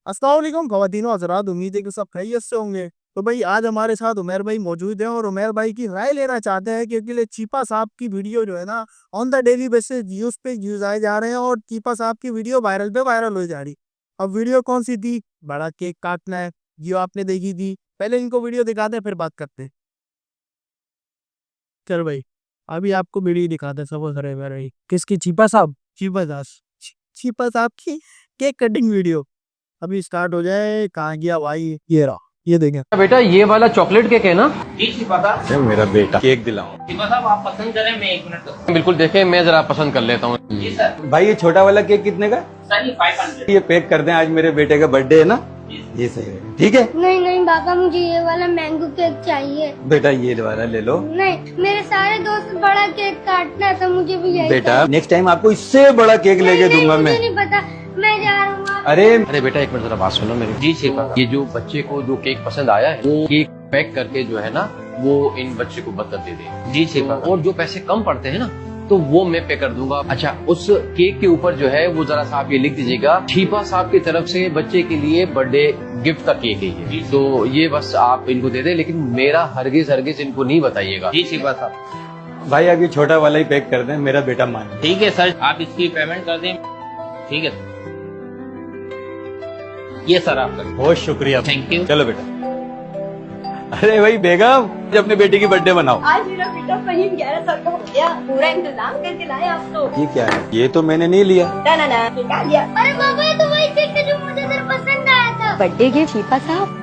अस्सलाम वालेकुम ख़वातीन व हज़रात, उम्मीद है कि सब खैरियत से होंगे। तो भाई आज हमारे साथ उमर भाई मौजूद हैं और उमर भाई की राय लेना चाहते हैं क्योंकि चीपा साहब की वीडियो जो है ना on the daily basis views पे व्यूज़ आए जा रहे हैं और चीपा साहब की वीडियो वायरल पे वायरल हो जा रही। अब वीडियो कौन सी थी? बड़ा केक काटना है, जो आपने देखी थी। पहले इनको वीडियो दिखाते हैं फिर बात करते हैं। चल भाई, अभी आपको वीडियो दिखाते हैं सबको खड़े में रही। किसकी? चीपा साहब? चीपा साहब, चीपा साहब की केक कटिंग वीडियो अभी स्टार्ट हो जाए। कहाँ गया भाई? ये रहा, ये देखें। बेटा ये वाला चॉकलेट केक है ना? जी शिफा साहब। अरे मेरा बेटा केक दिलाओ। शिफा साहब आप पसंद करें, मैं 1 मिनट बिल्कुल, देखें मैं जरा पसंद कर लेता हूँ। जी सर। भाई ये छोटा वाला केक कितने का? सर ये 500। ये पैक कर दें, आज मेरे बेटे का बर्थडे है ना। ये सही है, ठीक है। नहीं नहीं पापा, मुझे ये वाला मैंगो केक चाहिए। बेटा ये वाला ले लो। नहीं, मेरे सारे दोस्त बड़ा केक काटना था, मुझे भी यही बेटा नेक्स्ट टाइम आपको इससे बड़ा केक लेके नहीं, दूंगा मुझे मैं। नहीं पता, मैं जा रहा हूँ। अरे बेटा एक मिनट जरा बात सुनो मेरी। जी शिफा साहब। ये जो बच्चे को जो केक पसंद आया है वो केक पैक करके जो है ना वो इन बच्चे को बदल दे दे। जी शिफा साहब। और जो पैसे कम पड़ते हैं ना तो वो मैं पे कर दूंगा। अच्छा, उस केक के ऊपर जो है वो जरा सा आप ये लिख दीजिएगा, चीपा साहब की तरफ से बच्चे के लिए बर्थडे गिफ्ट का केक है ये। तो ये बस आप इनको दे दे, लेकिन मेरा हरगिज हरगिज इनको नहीं बताइएगा। जी शिफा साहब। भाई आप ये छोटा वाला ही पैक कर दें, मेरा बेटा मान। ठीक है सर, आप इसकी पेमेंट कर दें। ठीक है ये सर आपका। बहुत शुक्रिया, थैंक यू। चलो बेटा। अरे भाई बेगम, अपने बेटे की बर्थडे मनाओ। आज मेरा बेटा फहीम 11 साल का हो गया, पूरा इंतजाम करके लाए आप तो। ये क्या है? ये तो मैंने नहीं लिया। ना ना ना, क्या लिया? अरे पापा, ये तो वही केक है जो मुझे तेरे पसंद आया था। बर्थडे गिफ्ट चीपा साहब।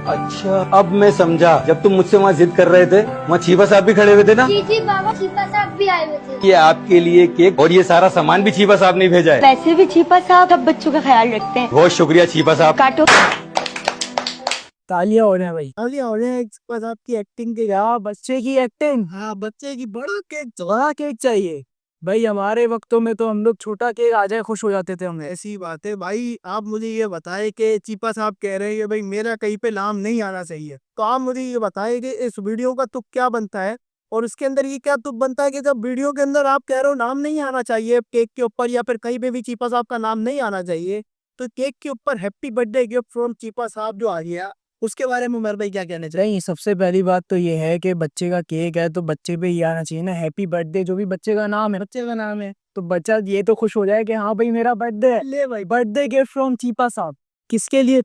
अच्छा अब मैं समझा, जब तुम मुझसे वहाँ जिद कर रहे थे वहाँ चीपा साहब भी खड़े हुए थे ना। जी जी बाबा, चीपा साहब भी आए हुए थे। ये आपके लिए केक और ये सारा सामान भी चीपा साहब ने भेजा है। वैसे भी चीपा साहब सब बच्चों का ख्याल रखते हैं। बहुत शुक्रिया चीपा साहब। काटो। तालियां हो रहे हैं भाई, तालियां हो रहे हैं चीपा साहब की एक्टिंग के। हाँ, बच्चे की एक्टिंग। हाँ, बच्चे की बड़ा केक चाहिए भाई। हमारे वक्तों में तो हम लोग छोटा केक आ जाए खुश हो जाते थे। हम ऐसी बात है भाई। आप मुझे ये बताएं कि चीपा साहब कह रहे हैं भाई मेरा कहीं पे नाम नहीं आना चाहिए, तो आप मुझे ये बताएं कि इस वीडियो का तुक क्या बनता है और इसके अंदर ये क्या तुक बनता है कि जब वीडियो के अंदर आप कह रहे हो नाम नहीं आना चाहिए केक के ऊपर या फिर कहीं पे भी चीपा साहब का नाम नहीं आना चाहिए, तो केक के ऊपर happy birthday gift from Chhipa साहब जो आ गया, उसके बारे में उमर भाई क्या कहने चाहिए? नहीं, सबसे पहली बात तो ये है कि बच्चे का केक है तो बच्चे पे ही आना चाहिए ना हैप्पी बर्थडे। जो भी बच्चे का नाम है, बच्चे का नाम है, तो बच्चा ये तो खुश हो जाए कि हाँ भाई मेरा बर्थडे है। ले भाई, बर्थडे गिफ्ट फ्रॉम चीपा साहब। किसके लिए?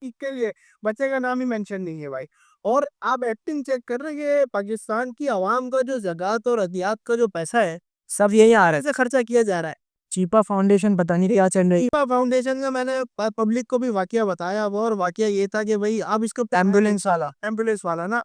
के लिए। बच्चे का नाम ही मेंशन नहीं है भाई। और आप एक्टिंग चेक कर रहे हैं, पाकिस्तान की आवाम का जो ज़कात और अदियात का जो पैसा है सब यही आ रहा है, खर्चा किया जा रहा है। चीपा फाउंडेशन पता नहीं क्या चल रही। चीपा फाउंडेशन का मैंने पब्लिक को भी वाकया बताया वो, और वाकया ये था कि भाई आप इसको एम्बुलेंस वाला ना,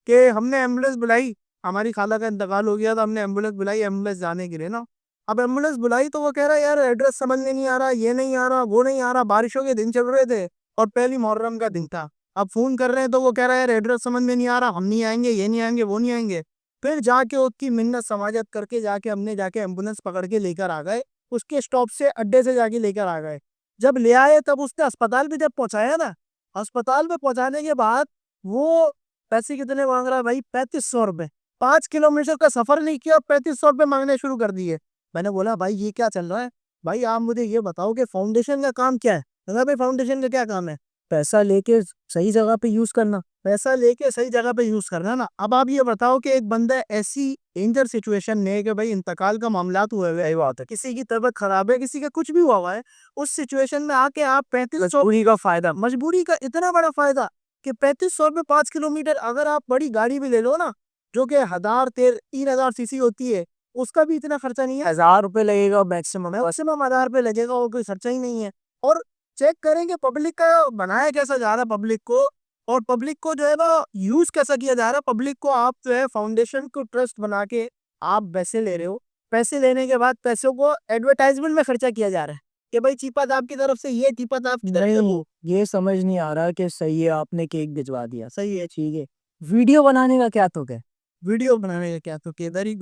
कि हमने एम्बुलेंस बुलाई। हमारी खाला का इंतकाल हो गया था, हमने एम्बुलेंस बुलाई एम्बुलेंस जाने के लिए ना। अब एम्बुलेंस बुलाई तो वो कह रहा है यार एड्रेस समझ में नहीं आ रहा, ये नहीं आ रहा, वो नहीं आ रहा। बारिशों के दिन चल रहे थे और पहली मुहर्रम का दिन था। अब फोन कर रहे हैं तो वो कह रहा है यार एड्रेस समझ में नहीं आ रहा, हम नहीं आएंगे, ये नहीं आएंगे, वो नहीं आएंगे। फिर जाके उसकी मिन्नत समाजत करके जाके हमने जाके एम्बुलेंस पकड़ के लेकर आ गए। उसके स्टॉप से अड्डे से जाके लेकर आ गए। जब ले आए तब उसने अस्पताल भी जब पहुंचाया ना, अस्पताल में पहुंचाने के बाद वो पैसे कितने मांग रहा है भाई? 3500 रुपए। 5 किलोमीटर का सफर नहीं किया और 3500 रुपए मांगने शुरू कर दिए। मैंने बोला भाई ये क्या चल रहा है? भाई आप मुझे ये बताओ कि फाउंडेशन का काम क्या है? कहता भाई फाउंडेशन का क्या काम है? पैसा लेके सही जगह पे यूज करना, पैसा लेके सही जगह पे यूज करना ना। अब आप ये बताओ कि एक बंदा ऐसी डेंजर सिचुएशन में है कि भाई इंतकाल का मामलात हुए हुए बात है, किसी की तबीयत खराब है, किसी का कुछ भी हुआ हुआ है, उस सिचुएशन में आके आप 3500 का फायदा, मजबूरी का इतना बड़ा फायदा कि 3500 में 5 किलोमीटर। अगर आप बड़ी गाड़ी भी ले लो ना जो कि 1000 3 3000 सीसी होती है, उसका भी इतना खर्चा नहीं है। 1000 रुपए लगेगा मैक्सिमम है, मैक्सिमम 1000 रुपए लगेगा, वो कोई खर्चा ही नहीं है। और चेक करेंगे पब्लिक का बनाया कैसा जा रहा है पब्लिक को, और पब्लिक को जो है ना यूज कैसा किया जा रहा है। पब्लिक को आप जो है फाउंडेशन को ट्रस्ट बना के आप पैसे ले रहे हो, पैसे लेने के बाद पैसों को एडवर्टाइजमेंट में खर्चा किया जा रहा है कि भाई चीपा साहब की तरफ से ये, चीपा साहब की तरफ से वो। ये समझ नहीं आ रहा कि सही है आपने केक भिजवा दिया, सही है, ठीक है, वीडियो बनाने का क्या तुक है? वीडियो बनाने का क्या तुक है? इधर ही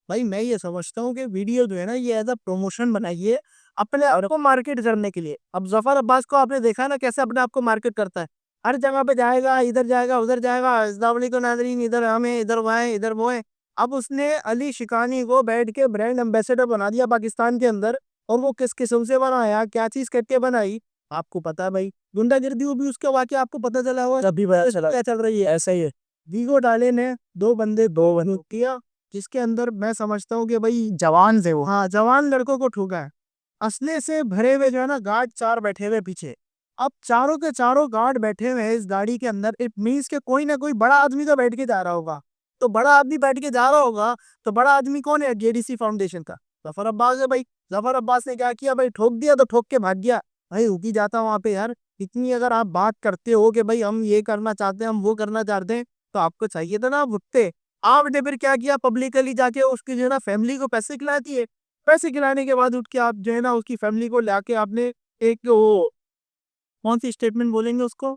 भाई मैं ये समझता हूँ कि वीडियो जो है ना ये एज अ प्रमोशन बनाइए अपने आप को मार्केट करने के लिए। अब जफर अब्बास को आपने देखा ना कैसे अपने आप को मार्केट करता है, हर जगह पे जाएगा, इधर जाएगा उधर जाएगा, अस्सलामुअलैकुम नाज़रीन, इधर हम हैं, इधर वो हैं, इधर वो हैं। अब उसने अली शिकानी को बैठ के ब्रांड एम्बेसडर बना दिया पाकिस्तान के अंदर। और वो किस किस्म से बनाया, क्या चीज़ करके बनाई, आपको पता है भाई, गुंडागिर्दी हुई भी उसके वाकई आपको पता चला हुआ, अभी पता चला क्या चल रही है, ऐसा ही है। वीगो डाले ने दो बंदूक किया, जिसके अंदर मैं समझता हूँ कि भाई जवान थे वो, हाँ जवान लड़कों को ठोका है। असले से भरे हुए जो है ना गार्ड 4 बैठे हुए पीछे। अब चारों के चारों गार्ड बैठे हुए हैं इस गाड़ी के अंदर, इट मीन्स के कोई ना कोई बड़ा आदमी तो बैठ के जा रहा होगा। तो बड़ा आदमी बैठ के जा रहा होगा, तो बड़ा आदमी कौन है? जेडीसी फाउंडेशन का जफर अब्बास है भाई। जफर अब्बास ने क्या किया भाई? ठोक दिया तो ठोक के भाग गया। भाई रुकी जाता वहां पे यार। इतनी अगर आप बात करते हो कि भाई हम ये करना चाहते हैं, हम वो करना चाहते हैं, तो आपको चाहिए था ना आप रुकते। आपने फिर क्या किया? पब्लिकली जाके उसकी जो है ना फैमिली को पैसे खिला दिए। पैसे खिलाने के बाद उठ के आप जो है ना उसकी फैमिली को लाके आपने एक वो कौन सी स्टेटमेंट बोलेंगे उसको,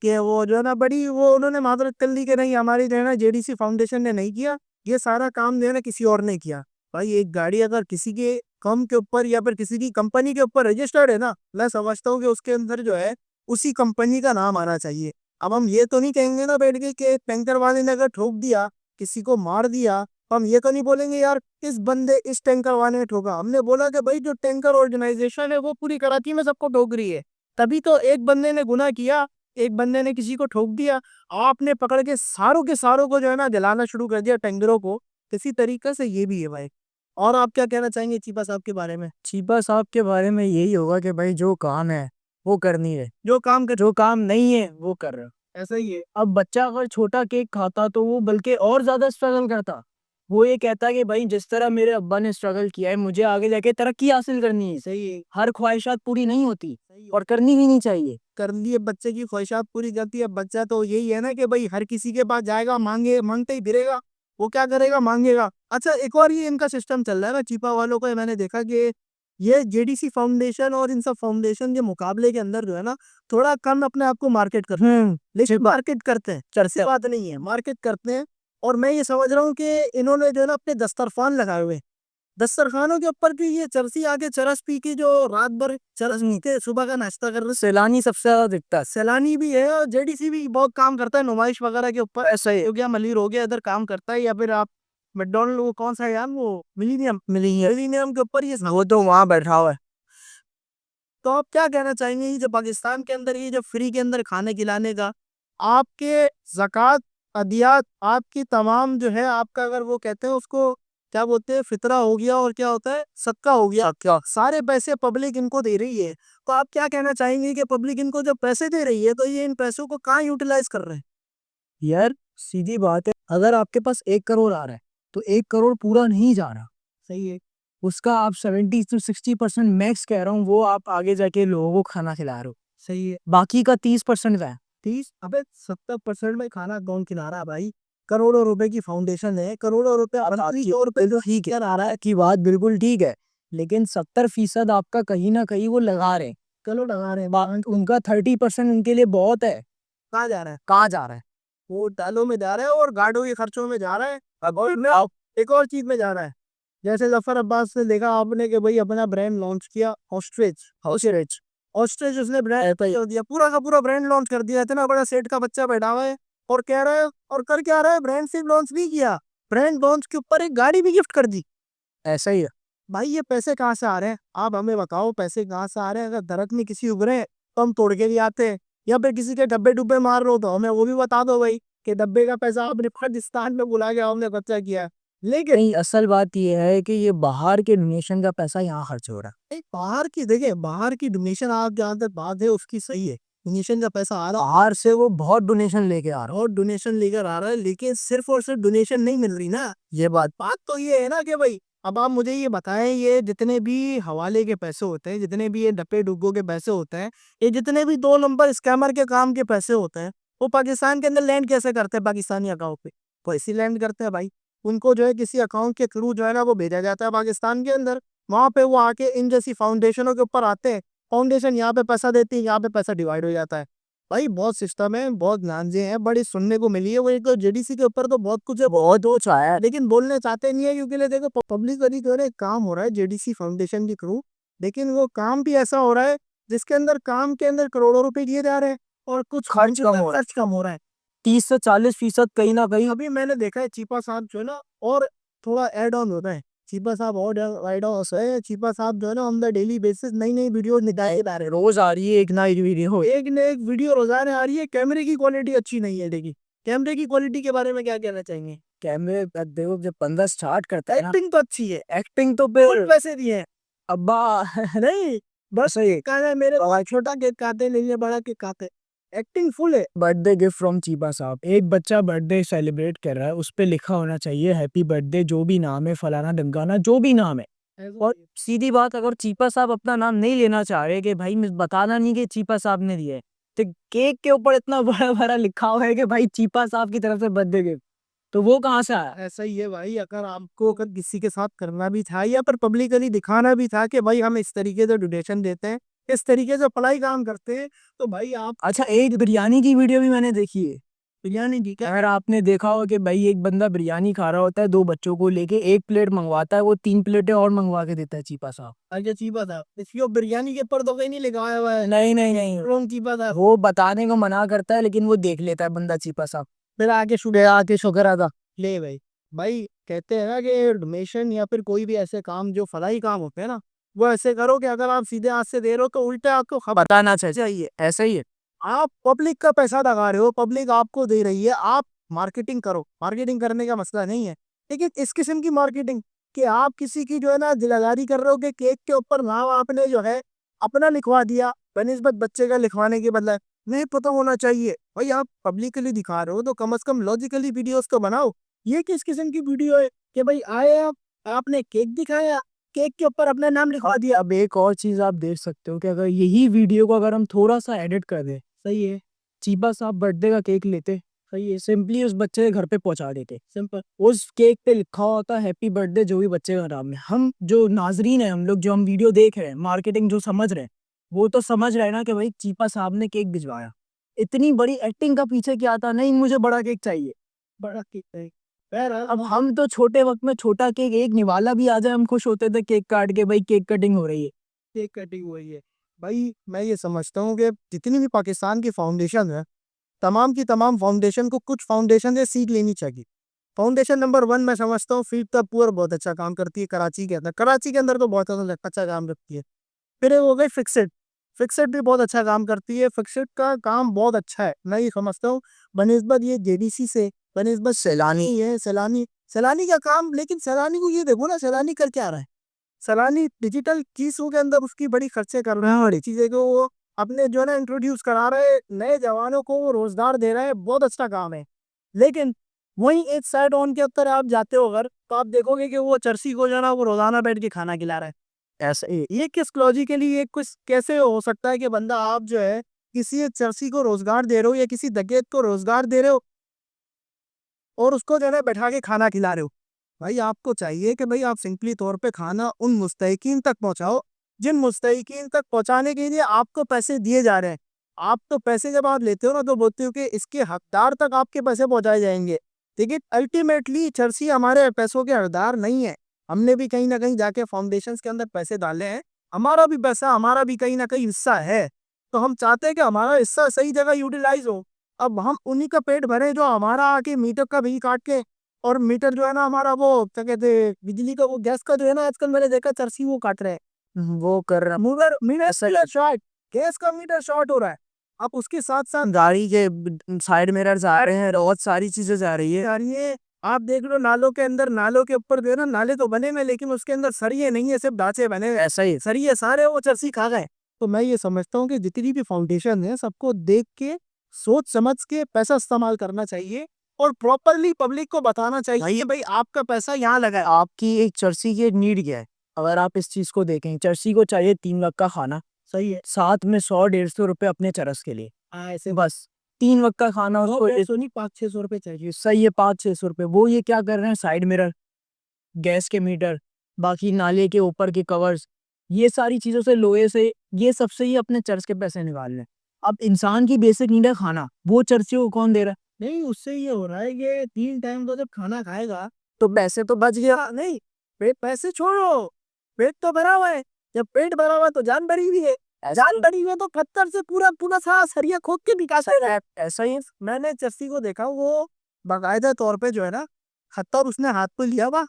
कि वो जो है ना बड़ी वो उन्होंने माजरत कर ली कि नहीं हमारी जो है ना जेडीसी फाउंडेशन ने नहीं किया, ये सारा काम जो है ना किसी और ने किया। भाई एक गाड़ी अगर किसी के कम के ऊपर या फिर किसी की कंपनी के ऊपर रजिस्टर्ड है ना, मैं समझता हूँ कि उसके अंदर जो है उसी कंपनी का नाम आना चाहिए। अब हम ये तो नहीं कहेंगे ना बैठ के कि टैंकर वाले ने अगर ठोक दिया, किसी को मार दिया, तो हम ये तो नहीं बोलेंगे यार इस बंदे इस टैंकर वाले ने ठोका। हमने बोला कि भाई जो टैंकर ऑर्गेनाइजेशन है वो पूरी कराची में सबको ठोक रही है। तभी तो एक बंदे ने गुनाह किया, एक बंदे ने किसी को ठोक दिया, आपने पकड़ के सारों को जो है ना जलाना शुरू कर दिया टैंकरों को। इसी तरीके से ये भी है भाई। और आप क्या कहना चाहेंगे चीपा साहब के बारे में? चीपा साहब के बारे में यही होगा कि भाई जो काम है वो करनी है, जो काम नहीं है वो कर रहा है। ऐसा ही है। अब बच्चा अगर छोटा केक खाता तो वो बल्कि और ज्यादा स्ट्रगल करता। वो ये कहता कि भाई जिस तरह मेरे अब्बा ने स्ट्रगल किया है मुझे आगे जाके तरक्की हासिल करनी है। सही है। हर ख्वाहिशात पूरी नहीं होती और करनी भी नहीं चाहिए। कर लिए बच्चे की ख्वाहिशात पूरी करती है बच्चा, तो यही है ना कि भाई हर किसी के पास जाएगा, मांगे मांगते ही फिरेगा। वो क्या करेगा? मांगेगा। अच्छा एक और ये इनका सिस्टम चल रहा है ना चीपा वालों का, मैंने देखा कि ये जेडीसी फाउंडेशन और इन सब फाउंडेशन के मुकाबले के अंदर जो है ना थोड़ा कम अपने आप को मार्केट करते हैं। लेकिन मार्केट करते हैं, चर्चा बात नहीं है, मार्केट करते हैं। और मैं ये समझ रहा हूँ कि इन्होंने जो है ना अपने दस्तरखान लगाए हुए हैं। दस्तरखानों के ऊपर भी ये चरसी आके चरस पी के जो रात भर चरस पीते सुबह का नाश्ता कर रहे, सैलानी सबसे ज्यादा दिखता है। सैलानी भी है और जेडीसी भी बहुत काम करता है नुमाइश वगैरह के ऊपर। ऐसा ही हो गया, मलिर हो गया, इधर काम करता है। या फिर आप मैकडोनल्ड, वो कौन सा है यार, वो मिलीनियम के ऊपर ये वो तो वहां बैठा हुआ है। तो आप क्या कहना चाहेंगे ये जो पाकिस्तान के अंदर ये जो फ्री के अंदर खाने खिलाने का, आपके ज़कात, अदियात, आपकी तमाम जो है आपका अगर वो कहते हैं उसको क्या बोलते हैं, फितरा हो गया और क्या होता है सदका हो गया, क्या सारे पैसे पब्लिक इनको दे रही है। तो आप क्या कहना चाहेंगे कि पब्लिक इनको जब पैसे दे रही है तो ये इन पैसों को कहाँ यूटिलाइज कर रहे हैं? यार सीधी बात है, अगर आपके पास 1 करोड़ आ रहा है तो 1 करोड़ पूरा नहीं जा रहा। सही है। उसका आप 70 से 60% मैक्स कह रहा हूँ, वो आप आगे जाके लोगों को खाना खिला रहे हो। सही है। बाकी का 30% है। 30 अबे 70% में खाना कौन खिला रहा है भाई? करोड़ों रुपए की फाउंडेशन है, करोड़ों रुपए और पे तो ठीक है आ रहा है की बात बिल्कुल ठीक है, लेकिन 70% आपका कहीं ना कहीं वो लगा रहे हैं। चलो लगा रहे हैं, उनका 30% उनके लिए बहुत है। कहाँ जा रहा है? कहाँ जा रहा है? वो दालों में जा रहा है और गाड़ों के खर्चों में जा रहा है। और एक और चीज में जा रहा है। जैसे जफर अब्बास ने देखा आपने कि भाई अपना ब्रांड लॉन्च किया, ऑस्ट्रिच ऑस्ट्रिच ऑस्ट्रिच उसने ब्रांड कर दिया, पूरा का पूरा ब्रांड लॉन्च कर दिया। इतना बड़ा सेठ का बच्चा बैठा हुआ है और कह रहा है, और कर क्या रहा है, ब्रांड सिर्फ लॉन्च नहीं किया, ब्रांड लॉन्च के ऊपर एक गाड़ी भी गिफ्ट कर दी। ऐसा ही है भाई। ये पैसे कहाँ से आ रहे हैं? आप हमें बताओ पैसे कहाँ से आ रहे हैं? अगर दरख्त में किसी उग रहे हैं तो हम तोड़ के भी आते हैं, या फिर किसी के डब्बे डुब्बे मार रहे हो तो हमें वो भी बता दो भाई कि डब्बे का पैसा आपने पाकिस्तान में बुला के हमने खर्चा किया। लेकिन नहीं, असल बात यह है कि ये बाहर के डोनेशन का पैसा यहाँ खर्च हो रहा है। बाहर की देखिए, बाहर की डोनेशन आप जहाँ तक बात है उसकी सही है, डोनेशन का पैसा आ रहा है बाहर से, वो बहुत डोनेशन लेके आ रहा है और डोनेशन लेकर आ रहा है, लेकिन सिर्फ और सिर्फ डोनेशन नहीं मिल रही ना। ये बात तो ये है ना कि भाई अब आप मुझे ये बताएं, ये जितने भी हवाले के पैसे होते हैं, जितने भी ये डब्बे डुब्बों के पैसे होते हैं, ये जितने भी 2 नंबर स्कैमर के काम के पैसे होते हैं, वो पाकिस्तान के अंदर लैंड कैसे करते हैं? पाकिस्तानी अकाउंट पे वो ऐसी लैंड करते हैं भाई। उनको जो है किसी अकाउंट के थ्रू जो है ना वो भेजा जाता है पाकिस्तान के अंदर, वहां पे वो आके इन जैसी फाउंडेशनों के ऊपर आते हैं, फाउंडेशन यहाँ पे पैसा देती है, यहाँ पे पैसा डिवाइड हो जाता है। भाई बहुत सिस्टम है, बहुत लांजे हैं, बड़ी सुनने को मिली है। वो एक जेडीसी के ऊपर तो बहुत कुछ है, बहुत कुछ आया है, लेकिन बोलने चाहते नहीं है क्योंकि ले देखो पब्लिक जो है काम हो रहा है जेडीसी फाउंडेशन के थ्रू, लेकिन वो काम भी ऐसा हो रहा है जिसके अंदर काम के अंदर करोड़ों रुपए दिए जा रहे हैं और कुछ खर्च कम हो रहा है। 30 से 40% कहीं ना कहीं। अभी मैंने देखा है चीपा साहब जो है ना, और थोड़ा एड ऑन होता है, चीपा साहब और राइड हाउस है। चीपा साहब जो है ना ऑन द डेली बेसिस नई नई वीडियो निकाले जा रहे हैं। रोज आ रही है एक नई वीडियो, एक न एक वीडियो रोजाना आ रही है। कैमरे की क्वालिटी अच्छी नहीं है। देखिए कैमरे की क्वालिटी के बारे में क्या कहना चाहेंगे? कैमरे देखो जब बंदा स्टार्ट करता है, एक्टिंग तो अच्छी है, एक्टिंग तो फिर पैसे दिए हैं अब्बा नहीं बस ये कहना मेरे छोटा केक काटे नहीं बड़ा केक काटे, एक्टिंग फुल है। बर्थडे गिफ्ट फ्रॉम चीपा साहब। एक बच्चा बर्थडे सेलिब्रेट कर रहा है, उस पे लिखा होना चाहिए हैप्पी बर्थडे, जो भी नाम है फलाना ढमकाना जो भी नाम है। और सीधी बात, अगर चीपा साहब अपना नाम नहीं लेना चाह रहे कि भाई मैं बताना नहीं कि चीपा साहब ने दिया है, तो केक के ऊपर इतना बड़ा बड़ा लिखा हुआ है कि भाई चीपा साहब की तरफ से बर्थडे गिफ्ट, तो वो कहाँ से आया? ऐसा ही है भाई। अगर किसी के साथ करना भी था या पर पब्लिकली दिखाना भी था कि भाई हम इस तरीके से डोनेशन देते हैं, इस तरीके से पढ़ाई काम करते हैं, तो भाई आप अच्छा एक बिरयानी की वीडियो भी मैंने देखी है। बिरयानी की अगर आपने देखा हो कि भाई एक बंदा बिरयानी खा रहा होता है, दो बच्चों को लेके एक प्लेट मंगवाता है, वो 3 प्लेटें और मंगवा के देता है चीपा साहब। अच्छा चीपा साहब, इसकी बिरयानी के ऊपर तो कहीं नहीं लिखा हुआ है। नहीं नहीं नहीं चीपा साहब वो बताने को मना करता है, लेकिन वो देख लेता है बंदा चीपा साहब। फिर आके शुक्र अदा ले भाई। भाई कहते हैं ना कि डोनेशन या फिर कोई भी ऐसे काम जो फलाई काम होते हैं ना, वो ऐसे करो कि अगर आप सीधे हाथ से दे रहे हो तो उल्टा आपको बताना चाहिए। ऐसा ही है, आप पब्लिक का पैसा लगा रहे हो, पब्लिक आपको दे रही है, आप मार्केटिंग करो। मार्केटिंग करने का मसला नहीं है, लेकिन इस किस्म की मार्केटिंग कि आप किसी की जो है ना दिलादारी कर रहे हो कि केक के ऊपर नाम आपने जो है अपना लिखवा दिया बनिस्बत बच्चे का लिखवाने के बदले। नहीं पता होना चाहिए भाई, आप पब्लिकली दिखा रहे हो तो कम से कम लॉजिकली वीडियोस तो बनाओ। ये किस किस्म की वीडियो है कि भाई आए आप, आपने केक दिखाया, केक के ऊपर अपना नाम लिखवा दिया। अब एक और चीज आप देख सकते हो कि अगर यही वीडियो को अगर हम थोड़ा सा एडिट कर दें, सही है, चीपा साहब बर्थडे का केक लेते, सही है, सिंपली उस बच्चे के घर पे पहुंचा देते, सिंपल। उस केक पे लिखा होता हैप्पी बर्थडे जो भी बच्चे का नाम है। हम जो नाजरीन है, हम लोग जो हम वीडियो देख रहे हैं, मार्केटिंग जो समझ रहे हैं, वो तो समझ रहे हैं ना कि भाई चीपा साहब ने केक भिजवाया। इतनी बड़ी एक्टिंग का पीछे क्या था? नहीं मुझे बड़ा केक चाहिए, बड़ा केक चाहिए। अब हम तो छोटे वक्त में छोटा केक एक निवाला भी आ जाए हम खुश होते थे केक काट के, भाई केक कटिंग हो रही है, केक कटिंग हो रही है। भाई मैं ये समझता हूँ कि जितनी भी पाकिस्तान की फाउंडेशन है, तमाम की तमाम फाउंडेशन को कुछ फाउंडेशन से सीख लेनी चाहिए। फाउंडेशन नंबर 1 मैं समझता हूँ फीड द पुअर बहुत अच्छा काम करती है कराची के अंदर। कराची के अंदर तो बहुत अच्छा काम करती है। फिर वो हो गई फिक्सेड, फिक्सेड भी बहुत अच्छा काम करती है। फिक्सेड का काम बहुत अच्छा है, मैं ये समझता हूँ बनिस्बत ये जेडीसी से, बनिस्बत सैलानी है। सैलानी सैलानी का काम, लेकिन सैलानी को ये देखो ना, सैलानी कर क्या रहा है? सैलानी डिजिटल चीजों के अंदर उसकी बड़ी खर्चे कर रहे हैं, और चीजें को वो अपने जो है ना इंट्रोड्यूस करा रहे हैं, नए जवानों को वो रोजगार दे रहे हैं, बहुत अच्छा काम है। लेकिन वहीं एक साइड ऑन के अंदर आप जाते हो अगर, तो आप देखोगे कि वो चर्सी को जो है ना वो रोजाना बैठ के खाना खिला रहा है। ऐसा ये किस लॉजिकली, ये कुछ कैसे हो सकता है कि बंदा आप जो है किसी एक चर्सी को रोजगार दे रहे हो या किसी दगेत को रोजगार दे रहे हो और उसको जो है बैठा के खाना खिला रहे हो? भाई आपको चाहिए कि भाई आप सिंपली तौर पे खाना उन मुस्तहिकीन तक पहुंचाओ जिन मुस्तहिकीन तक पहुंचाने के लिए आपको पैसे दिए जा रहे हैं। आप तो पैसे जब आप लेते हो ना तो बोलते हो कि इसके हकदार तक आपके पैसे पहुंचाए जाएंगे, लेकिन अल्टीमेटली चर्सी हमारे पैसों के हकदार नहीं है। हमने भी कहीं ना कहीं जाके फाउंडेशन के अंदर पैसे डाले हैं, हमारा भी पैसा, हमारा भी कहीं ना कहीं हिस्सा है, तो हम चाहते हैं कि हमारा हिस्सा सही जगह यूटिलाइज हो। अब हम उन्हीं का पेट भरे जो हमारा आके मीटर का बिल काट के, और मीटर जो है ना हमारा वो क्या कहते हैं बिजली का, वो गैस का जो है ना आजकल मैंने देखा चरसी वो काट रहे हैं, वो कर रहा मगर मीटर शॉर्ट, गैस का मीटर शॉर्ट हो रहा है। अब उसके साथ साथ गाड़ी के साइड मिरर आ रहे हैं, बहुत सारी चीजें जा रही है। आप देख लो नालों के अंदर, नालों के ऊपर जो है ना, नाले तो बने हुए लेकिन उसके अंदर सरिये नहीं है, सिर्फ ढांचे बने हुए। ऐसा ही सरिये सारे वो चरसी खा गए। तो मैं ये समझता हूँ कि जितनी भी फाउंडेशन है सबको देख के सोच समझ के पैसा इस्तेमाल करना चाहिए, और प्रॉपरली पब्लिक को बताना चाहिए भाई आपका पैसा यहाँ लगा है। आपकी एक चर्सी की नीड क्या है? अगर आप इस चीज को देखें, चर्सी को चाहिए 3 वक्त का खाना, सही है, साथ में 100-150 रुपए अपने चरस के लिए, ऐसे बस 3 वक्त का खाना उसको 500-600 रुपए चाहिए, सही है, 500-600 रुपए। वो ये क्या कर रहे हैं, साइड मिरर, गैस के मीटर, बाकी नाले के ऊपर के कवर्स, ये सारी चीजों से, लोहे से, ये सबसे ही अपने चर्च के पैसे निकाल रहे हैं। अब इंसान की बेसिक नीड है खाना, वो चर्चियों को कौन दे रहा है? नहीं, उससे ये हो रहा है कि 3 टाइम तो जब खाना खाएगा तो पैसे तो बच गया नहीं। पैसे छोड़ो, पेट तो भरा हुआ है, जब पेट भरा हुआ है तो जान भरी हुई है, जान भरी हुई है तो पत्थर से पूरा पूरा सा सरिया खोद के निकाल रहा है। ऐसा ही मैंने चर्सी को देखा, वो बाकायदा तौर पे जो है ना खत्तर उसने हाथ पे लिया हुआ,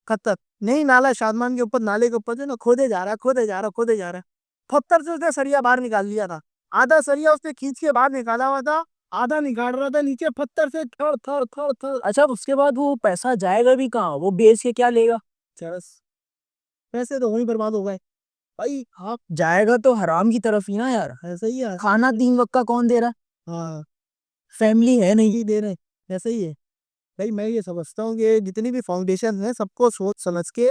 खतर नहीं, नाला शादमान के ऊपर, नाले के ऊपर जो ना खोदे जा रहा है, खोदे जा रहा है, खोदे जा रहा है। पत्थर से उसने सरिया बाहर निकाल लिया था, आधा सरिया उसने खींच के बाहर निकाला हुआ था, आधा निकाल रहा था नीचे पत्थर से थर थर थर थर। अच्छा, उसके बाद वो पैसा जाएगा भी कहाँ? वो बेच के क्या लेगा? चरस, पैसे तो वहीं बर्बाद हो गए भाई। हाँ, जाएगा तो हराम की तरफ ही ना यार। ऐसा ही है, खाना 3 वक्त का कौन दे रहा? हाँ, फैमिली है नहीं दे रहे, ऐसा ही है भाई। मैं ये समझता हूँ कि जितनी भी फाउंडेशन है सबको सोच समझ के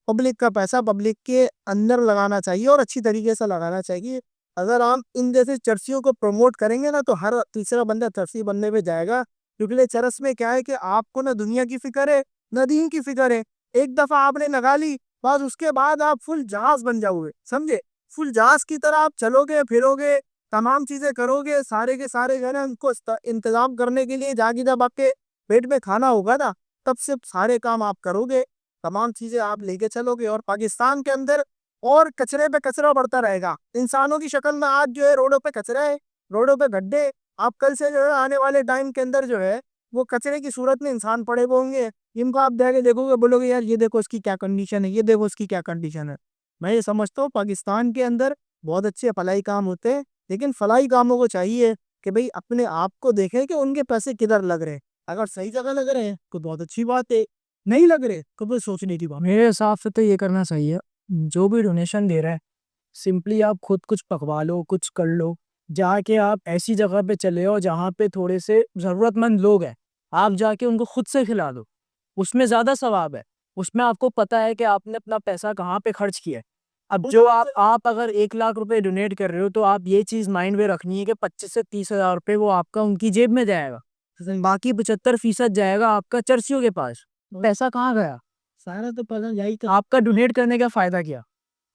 पब्लिक का पैसा पब्लिक के अंदर लगाना चाहिए और अच्छी तरीके से लगाना चाहिए। अगर आप इन जैसे चर्चियों को प्रमोट करेंगे ना तो हर तीसरा बंदा चर्ची बनने पे जाएगा, क्योंकि चरस में क्या है कि आपको ना दुनिया की फिक्र है ना दीन की फिक्र है। एक दफा आपने लगा ली, बस उसके बाद आप फुल जहाज बन जाओगे, समझे? फुल जहाज की तरह आप चलोगे फिरोगे, तमाम चीजें करोगे, सारे के सारे जो है ना उनको इंतजाम करने के लिए जाके जब आपके पेट में खाना होगा ना तब से सारे काम आप करोगे, तमाम चीजें आप लेके चलोगे। और पाकिस्तान के अंदर और कचरे पे कचरा बढ़ता रहेगा, इंसानों की शक्ल में आज जो है रोडों पे कचरा है, रोडों पे गड्ढे। आप कल से जो है आने वाले टाइम के अंदर जो है वो कचरे की सूरत में इंसान पड़े हुए होंगे, इनको आप जाके देखोगे, बोलोगे यार ये देखो इसकी क्या कंडीशन है, ये देखो इसकी क्या कंडीशन है। मैं ये समझता हूँ पाकिस्तान के अंदर बहुत अच्छे फलाई काम होते हैं, लेकिन फलाई कामों को चाहिए कि भाई अपने आप को देखें कि उनके पैसे किधर लग रहे हैं। अगर सही जगह लग रहे हैं तो बहुत अच्छी बात है, नहीं लग रहे तो फिर सोचने की बात। मेरे हिसाब से तो ये करना सही है, जो भी डोनेशन दे रहा है सिंपली आप खुद कुछ पकवा लो, कुछ कर लो, जाके आप ऐसी जगह पे चले हो जहाँ पे थोड़े से ज़रूरतमंद लोग हैं, आप जाके उनको खुद से खिला दो, उसमें ज़्यादा सवाब है। उसमें आपको पता है कि आपने अपना पैसा कहाँ पे खर्च किया है। अब जो आप अगर 1 लाख रुपए डोनेट कर रहे हो तो आप ये चीज़ माइंड में रखनी है कि 25 से 30 हज़ार रुपये वो आपका उनकी जेब में जाएगा, बाकी 75% जाएगा आपका चर्चियों के पास। पैसा कहाँ गया? सारा तो पैसा यही था। आपका डोनेट करने का फायदा क्या?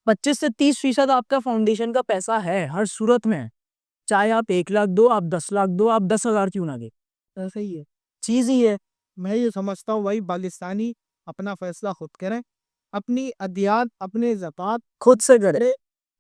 25 से 30% आपका फाउंडेशन का पैसा है हर सूरत में, चाहे आप 1 लाख दो, आप 10 लाख दो, आप 10 हज़ार क्यों ना दे, ऐसा ही है, चीज ही है। मैं ये समझता हूँ भाई पाकिस्तानी अपना फैसला खुद करें, अपनी अदियात अपने ज़कात खुद से करें,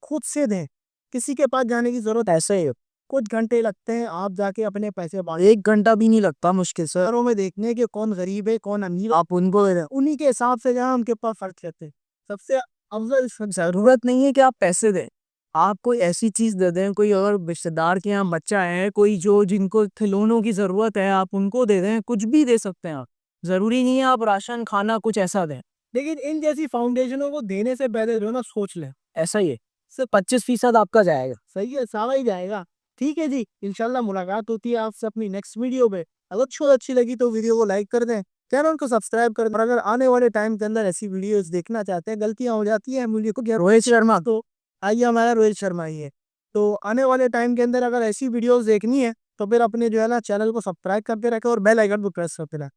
खुद से दें, किसी के पास जाने की जरूरत ऐसे ही है। कुछ घंटे लगते हैं, आप जाके अपने पैसे 1 घंटा भी नहीं लगता मुश्किल से शहरों में देखने के कौन गरीब है कौन अमीर, आप उनको दे दें, उन्हीं के हिसाब से जहाँ उनके पास खर्च करते हैं। सबसे अफजल जरूरत नहीं है कि आप पैसे दें, आप कोई ऐसी चीज दे दें, कोई अगर रिश्तेदार के यहाँ बच्चा है, कोई जो जिनको खिलौनों की जरूरत है आप उनको दे दें, कुछ भी दे सकते हैं आप, जरूरी नहीं है आप राशन खाना कुछ ऐसा दें। लेकिन इन जैसी फाउंडेशनों को देने से पहले जो है ना सोच लें, ऐसा ही है, सिर्फ 25% आपका जाएगा, सही है, सारा ही जाएगा। ठीक है जी, इंशाल्लाह मुलाकात होती है आपसे अपनी नेक्स्ट वीडियो में। अगर शो अच्छी लगी तो वीडियो को लाइक कर दें, चैनल को सब्सक्राइब कर दें, और अगर आने वाले टाइम के अंदर ऐसी वीडियोस देखना चाहते हैं, गलतियां हो जाती है मुझे को क्या रोहित शर्मा, तो आइए हमारा रोहित शर्मा ही है। तो आने वाले टाइम के अंदर अगर ऐसी वीडियोस देखनी है तो फिर अपने जो है ना चैनल को सब्सक्राइब करके रखें और बेल आइकन को प्रेस करते रहें।